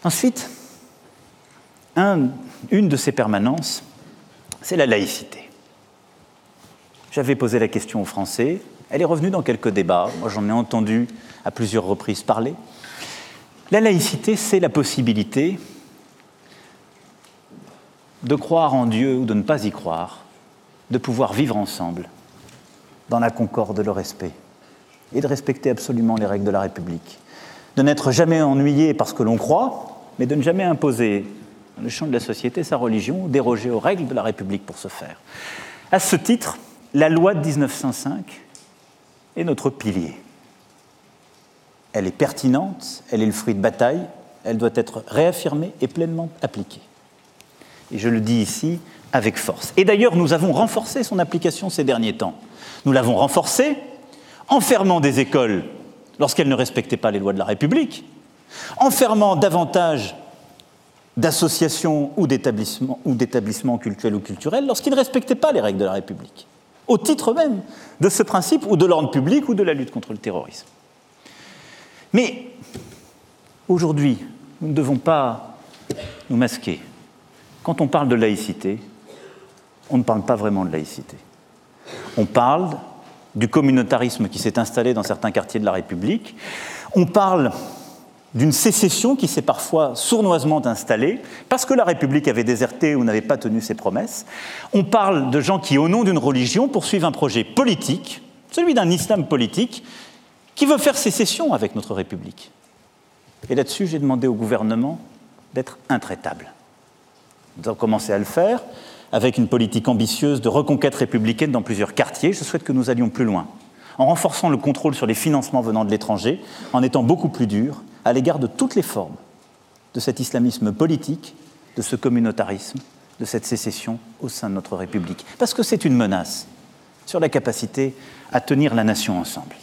Ensuite, une de ces permanences, c'est la laïcité. J'avais posé la question aux Français, elle est revenue dans quelques débats, moi j'en ai entendu à plusieurs reprises parler. La laïcité, c'est la possibilité de croire en Dieu ou de ne pas y croire, de pouvoir vivre ensemble dans la concorde, le respect, et de respecter absolument les règles de la République. De n'être jamais ennuyé parce que l'on croit, mais de ne jamais imposer dans le champ de la société sa religion, déroger aux règles de la République pour ce faire. À ce titre, la loi de 1905 est notre pilier. Elle est pertinente, elle est le fruit de bataille, elle doit être réaffirmée et pleinement appliquée. Et je le dis ici avec force. Et d'ailleurs, nous avons renforcé son application ces derniers temps. Nous l'avons renforcée en fermant des écoles lorsqu'elles ne respectaient pas les lois de la République, en fermant davantage d'associations ou d'établissements cultuels ou culturels lorsqu'ils ne respectaient pas les règles de la République, au titre même de ce principe ou de l'ordre public ou de la lutte contre le terrorisme. Mais aujourd'hui, nous ne devons pas nous masquer. Quand on parle de laïcité, on ne parle pas vraiment de laïcité. On parle du communautarisme qui s'est installé dans certains quartiers de la République. On parle d'une sécession qui s'est parfois sournoisement installée parce que la République avait déserté ou n'avait pas tenu ses promesses. On parle de gens qui, au nom d'une religion, poursuivent un projet politique, celui d'un islam politique, qui veut faire sécession avec notre République. Et là-dessus, j'ai demandé au gouvernement d'être intraitable. Nous avons commencé à le faire avec une politique ambitieuse de reconquête républicaine dans plusieurs quartiers. Je souhaite que nous allions plus loin, en renforçant le contrôle sur les financements venant de l'étranger, en étant beaucoup plus durs à l'égard de toutes les formes de cet islamisme politique, de ce communautarisme, de cette sécession au sein de notre République. Parce que c'est une menace sur la capacité à tenir la nation ensemble.